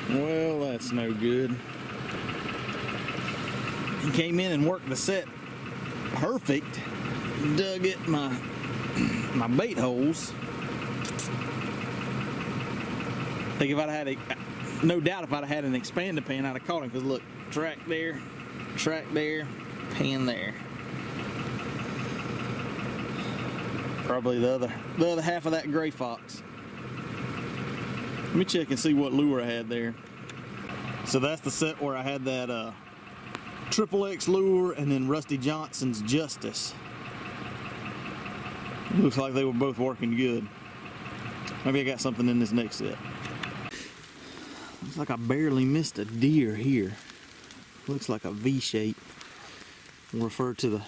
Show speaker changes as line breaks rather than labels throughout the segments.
Well, that's no good. He came in and worked the set perfect. Dug at my bait holes. I think if I'd had no doubt if I'd had an expander pan, I'd have caught him. Because look, track there, pan there. Probably the other half of that gray fox. Let me check and see what lure I had there. So that's the set where I had that XXX lure and then Rusty Johnson's Justice. Looks like they were both working good. Maybe I got something in this next set. Looks like I barely missed a deer here. Looks like a V shape. We'll refer to the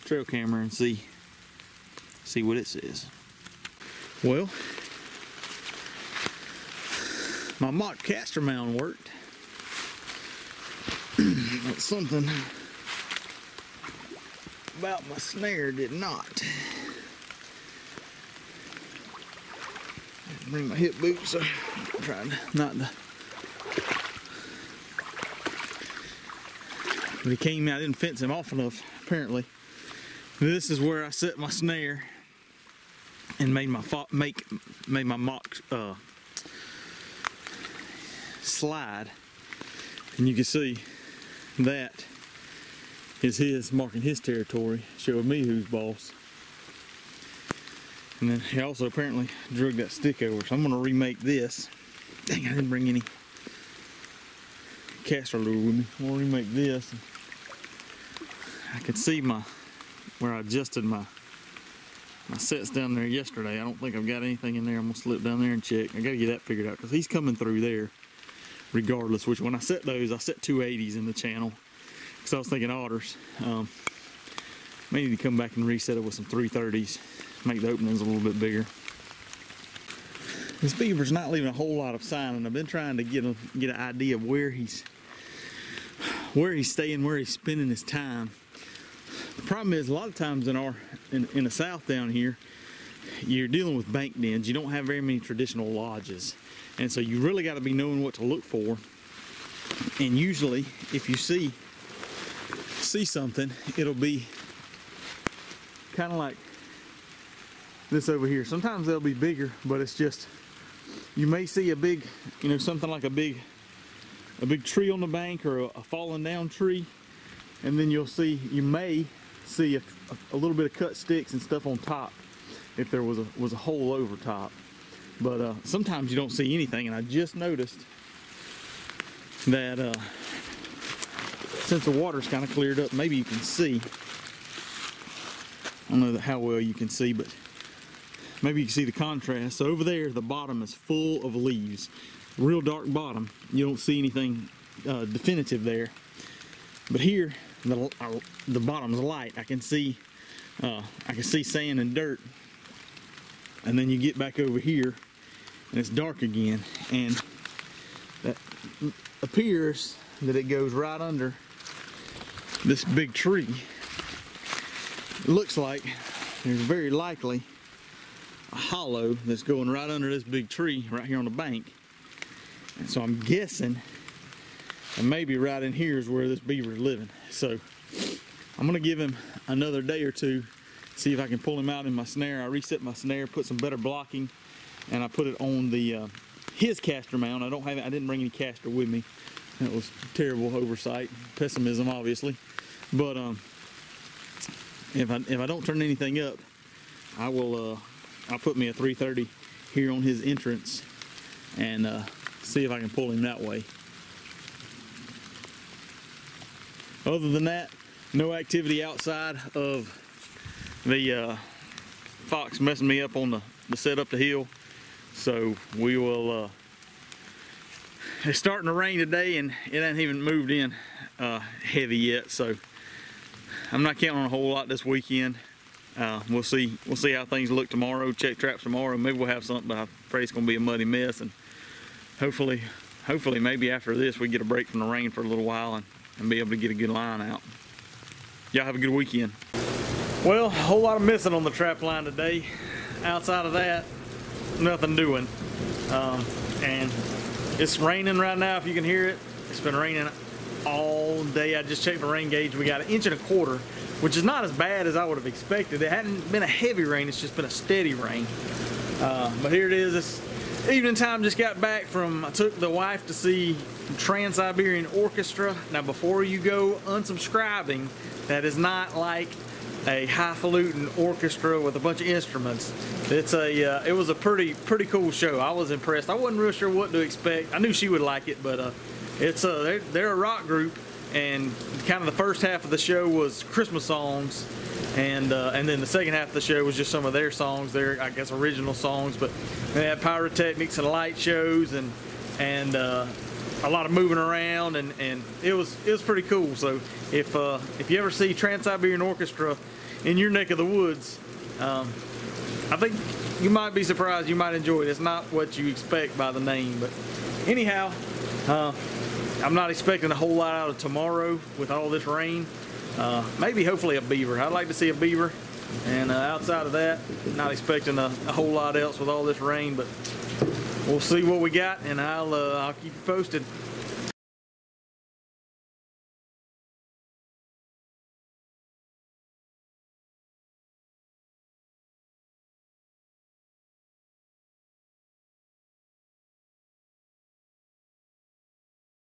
trail camera and see what it says. Well, my mock caster mound worked. But something about my snare did not. Bring my hip boots, so I'm trying not to. But he came out, I didn't fence him off enough, apparently. This is where I set my snare and made my mock slide. And you can see that is his marking his territory, showing me who's boss. And then he also apparently drug that stick over, so I'm gonna remake this. Dang, I didn't bring any caster lure with me. I'm gonna remake this. I could see where I adjusted my sets down there yesterday. I don't think I've got anything in there. I'm gonna slip down there and check. I gotta get that figured out because he's coming through there regardless. Which when I set those, I set 280s in the channel because I was thinking otters. May need to come back and reset it with some 330s. Make the openings a little bit bigger. This beaver's not leaving a whole lot of sign, and I've been trying to get an idea of where he's staying, where he's spending his time. The problem is a lot of times in the south down here, you're dealing with bank dens. You don't have very many traditional lodges, and so you really got to be knowing what to look for. And usually, if you see something, it'll be kind of like this over here. Sometimes they'll be bigger, but it's just, you may see a big, something like a big tree on the bank or a fallen down tree, and then you may see a little bit of cut sticks and stuff on top if there was a hole over top. But sometimes you don't see anything, and I just noticed that since the water's kind of cleared up, maybe you can see. I don't know how well you can see, but maybe you can see the contrast. So over there, the bottom is full of leaves. Real dark bottom. You don't see anything definitive there. But here, the bottom's light. I can see sand and dirt. And then you get back over here, and it's dark again. And that appears that it goes right under this big tree. It looks like there's very likely a hollow that's going right under this big tree right here on the bank. And so I'm guessing, and maybe right in here is where this beaver is living. So I'm gonna give him another day or two, see if I can pull him out in my snare. I reset my snare, put some better blocking, and I put it on his caster mount. I didn't bring any caster with me. That was terrible oversight, pessimism obviously. But if I don't turn anything up, I'll put me a 330 here on his entrance and see if I can pull him that way. Other than that, no activity outside of the fox messing me up on the set up the hill. So we will, it's starting to rain today and it hasn't even moved in heavy yet, so I'm not counting on a whole lot this weekend. We'll see how things look tomorrow. Check traps tomorrow. Maybe we'll have something, but I'm afraid it's gonna be a muddy mess. And hopefully maybe after this we get a break from the rain for a little while and be able to get a good line out. Y'all have a good weekend. Well, a whole lot of missing on the trap line today. Outside of that, nothing doing. And It's raining right now, if you can hear it. It's been raining all day. I just checked the rain gauge. We got 1.25 inches, which is not as bad as I would have expected. It hadn't been a heavy rain, it's just been a steady rain. But here it is. It's evening time, just got back from, I took the wife to see Trans-Siberian Orchestra. Now before you go unsubscribing, that is not like a highfalutin orchestra with a bunch of instruments. It was a pretty cool show. I was impressed. I wasn't real sure what to expect. I knew she would like it, but they're a rock group, and kind of the first half of the show was Christmas songs, and then the second half of the show was just some of their songs, their, I guess, original songs. But they had pyrotechnics and light shows, and a lot of moving around, and it was pretty cool. So if you ever see Trans-Siberian Orchestra in your neck of the woods, I think you might be surprised. You might enjoy it. It's not what you expect by the name, but anyhow, I'm not expecting a whole lot out of tomorrow with all this rain. Maybe hopefully a beaver. I'd like to see a beaver, and outside of that, not expecting a whole lot else with all this rain, but we'll see what we got, and I'll keep you posted.